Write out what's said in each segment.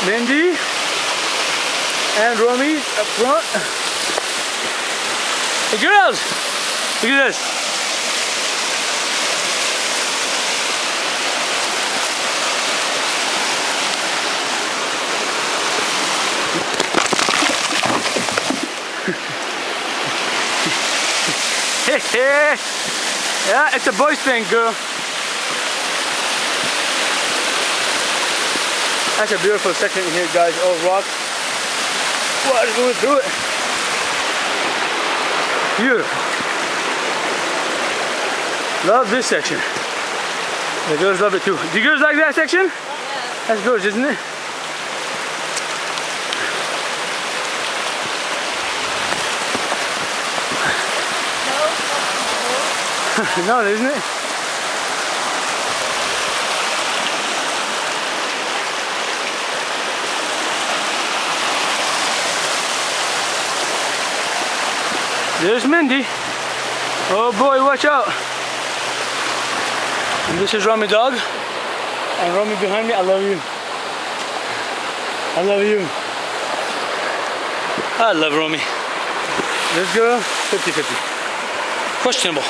Mindy and Romi up front. Hey girls, look at this. Yeah, it's a boys thing, girl. That's a beautiful section in here, guys. All rock. Water going through it. Beautiful. Love this section. The girls love it too. Do you girls like that section? Yeah. That's gorgeous, isn't it? No, isn't it? There's Mindy. Oh boy, watch out. And this is RAMIDOGG. And Romi behind me, I love you. I love you. I love Romi. This girl, 50-50. Questionable.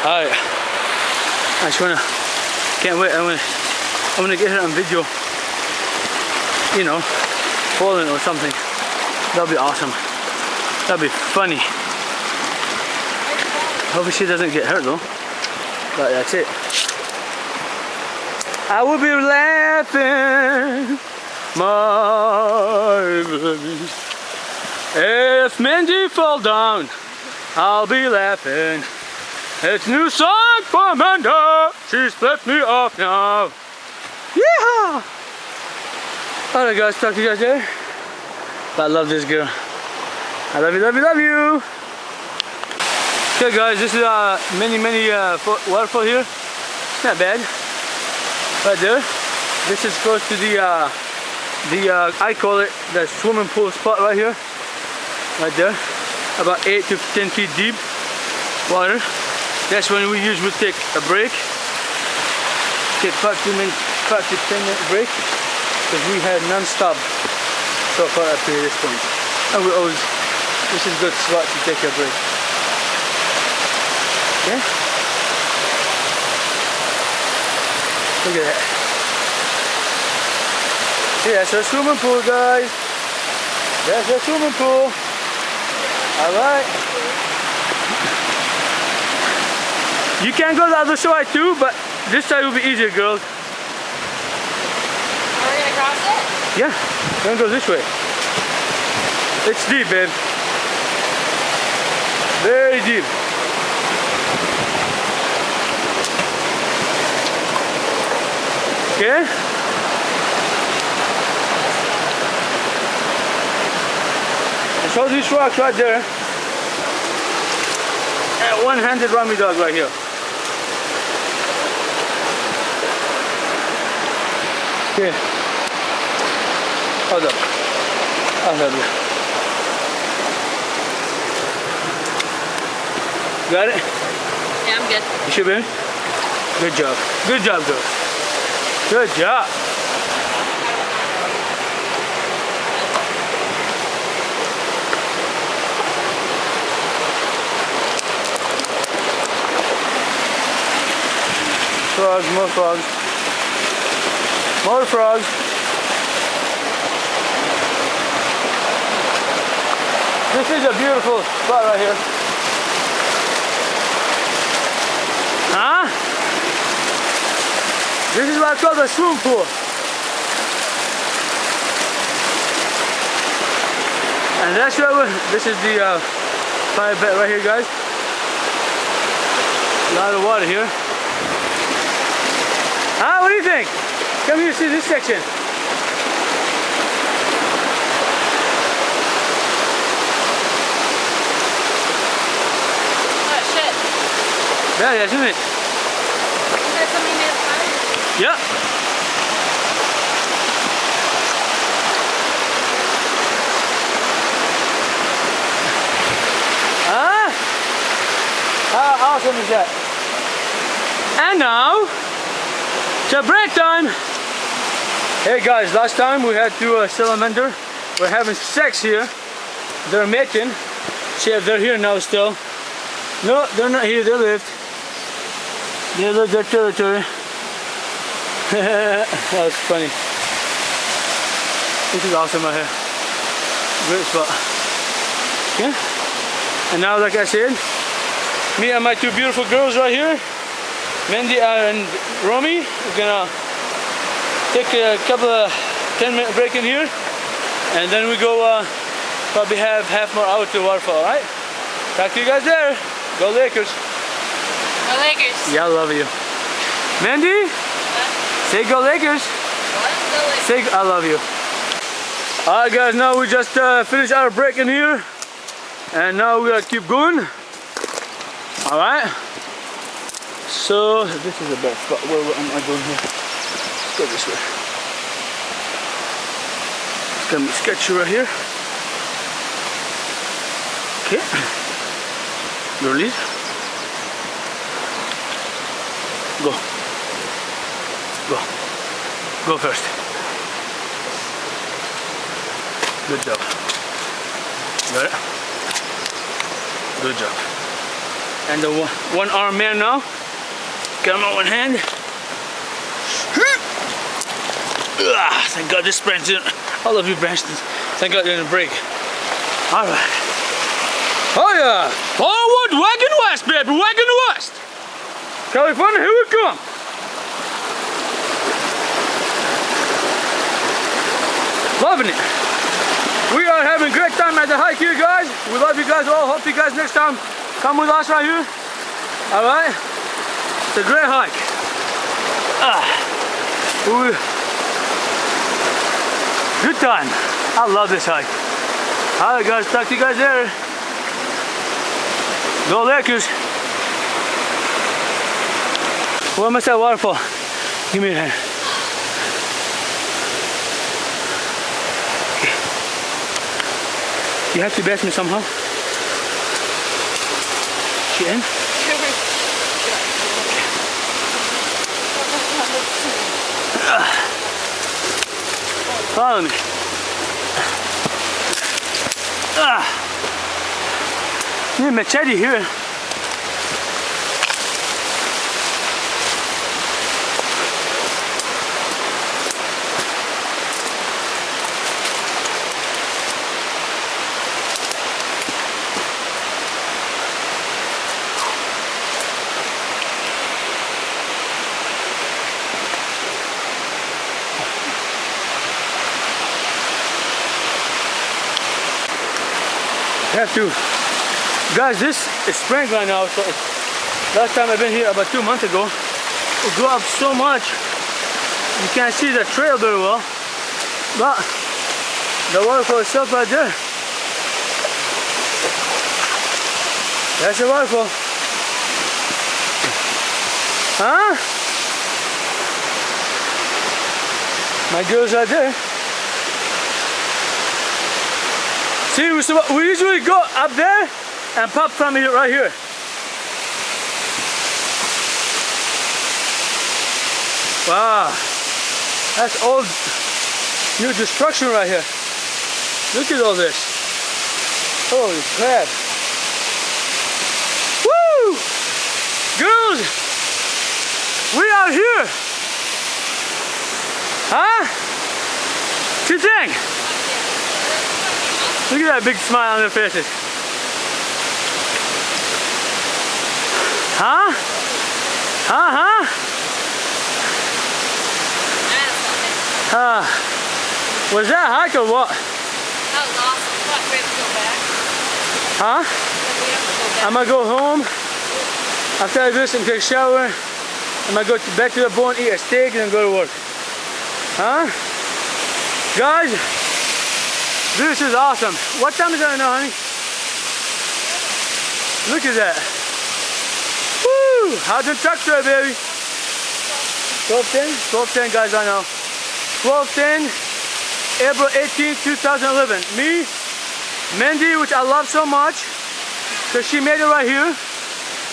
Alright. I just can't wait. I'm gonna get her on video. You know, falling or something. That'll be awesome. That'd be funny. Hopefully she doesn't get hurt though. But that's it. I will be laughing, my baby. If Mindy fall down, I'll be laughing. It's a new song for Amanda. She split me off now. Yeah. Alright guys, talk to you guys there. But I love this girl. I love you, love you, love you. Okay guys, this is a mini waterfall here. It's not bad. Right there. This is close to the I call it the swimming pool spot right here. Right there. About 8 to 10 feet deep water. That's when we usually take a break. Take 5 to 10 minute break. Because we had non-stop so far up to this point. And we always, this is a good spot to take a break. Okay? Look at that. See, that's our swimming pool, guys. That's our swimming pool. Alright. You can go the other side too, but this side will be easier, girls. Are we gonna cross it? Yeah, we're gonna go this way. It's deep, babe. Very deep. Okay? There's all these rocks right there. And one-handed RAMIDOGG right here. Okay. Hold up. I'll help you. Got it? Yeah, I'm good. You sure, baby? Good job. Good job, girl. Good job. Frogs, more frogs. More frogs. This is a beautiful spot right here. Huh? This is what's called a swimming pool. And that's where this is the fire bed right here, guys. A lot of water here. Ah, what do you think? Come here, see this section. Oh shit. Yeah, isn't it? Is there something near the fire? Yeah. Ah! How awesome is that? And now, it's a break time. Hey guys, last time we had to salamander. We're having sex here. They're mating. See if they're here now still. No, they're not here. They left. They left their territory. That's funny. This is awesome right here. Great spot. Okay. And now, like I said, me and my two beautiful girls right here, Mindy and Romi, we're gonna take a couple of 10-minute break in here, and then we go probably have half more hour to waterfall, right? Talk to you guys there. Go Lakers. Go Lakers. Yeah, I love you. Mindy, say go Lakers. What? Go Lakers. Say I love you. Alright guys, now we just finished our break in here, and now we gotta keep going. Alright. So this is the best spot. Where am I going here? Let's go this way. It's gonna be sketchy right here. Okay. Your lead. Go. Go. Go first. Good job. Got it? Good job. And the one arm man now. Got him on one hand. Thank God this branch didn't. I love you, Branston. Thank God it didn't break. Alright. Oh yeah! Forward, wagon west, baby! Wagon west! California, here we come! Loving it. We are having a great time at the hike here, guys. We love you guys all. Hope you guys next time come with us right here. Alright? It's a great hike. Good time. I love this hike. Alright guys, talk to you guys there. Go Lakers. Where must that waterfall? Give me a hand. You have to bath me somehow. Get in. Follow me. Need a machete here. Have to, guys. This is spring right now. So last time I've been here about 2 months ago, it grew up so much. You can't see the trail very well, but the waterfall itself right there. That's the waterfall. Huh? My girl's right there. See, we usually go up there and pop from here, right here. Wow, that's old, new destruction right here. Look at all this. Holy crap. Woo! Girls, we are here. Huh? What you think? Look at that big smile on their faces. Huh? Huh? Was that a hike or what? That was awesome. Thought we had to go back. Huh? We have to go back. I'm gonna go home. After this, I'm gonna take a shower. I'm gonna go back to the bone, eat a steak, and then go to work. Huh? Guys, this is awesome. What time is it now, honey? Look at that. Woo! How's the truck today, baby? 12:10? 12:10, guys, I know. 12:10, April 18th, 2011. Me, Mindy, which I love so much, because she made it right here.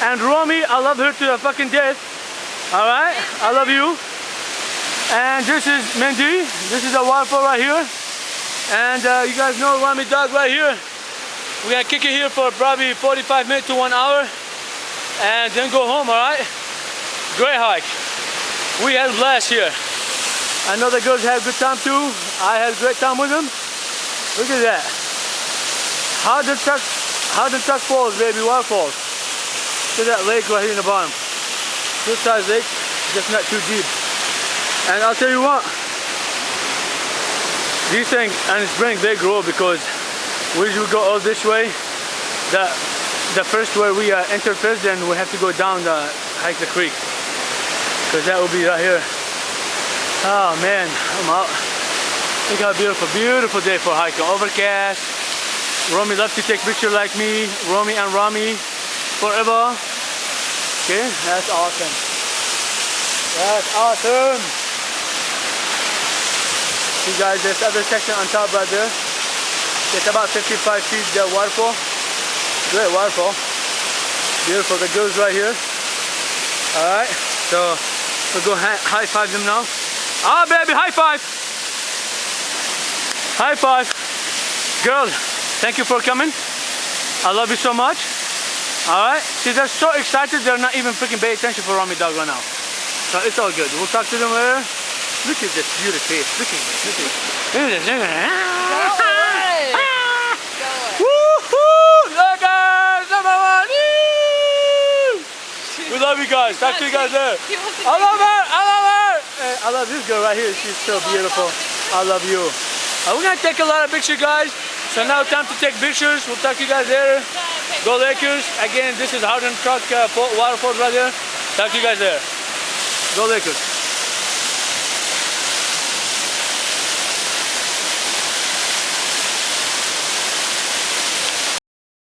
And Romi, I love her to the fucking death. Alright? I love you. And this is Mindy. This is the waterfall right here. And you guys know RAMIDOGG right here. We're gonna kick it here for probably 45 minutes to 1 hour. And then go home, alright? Great hike. We had a blast here. I know the girls had a good time too. I had a great time with them. Look at that. How the truck falls, baby, waterfalls. Look at that lake right here in the bottom. Good sized lake, just not too deep. And I'll tell you what, these things in spring they grow because we go all this way. The first where we enter first, then we have to go down the hike the creek. Because that will be right here. Oh man, I'm out. Look how beautiful, beautiful day for hiking. Overcast. Romi loves to take pictures like me. Romi and Rami forever. Okay, that's awesome. That's awesome. See guys, there's other section on top right there. It's about 55 feet the waterfall. Great waterfall. Beautiful, the girls right here. Alright, so we'll go high five them now. Ah baby, high five! High five! Girl, thank you for coming. I love you so much. Alright, see they're so excited they're not even freaking paying attention for RAMIDOGG right now. So it's all good. We'll talk to them later. Look at this beautiful face. Look at this. Look at this. Look at this. Look at this. Woohoo! Look guys! We love you guys. Talk to you guys there. I love her! I love her! Hey, I love this girl right here. She's so beautiful. I love you. We're gonna take a lot of pictures, guys. So now time to take pictures. We'll talk to you guys later. Go Lakers. Again, this is Howden Truck waterfall right there. Talk to you guys there. Go Lakers.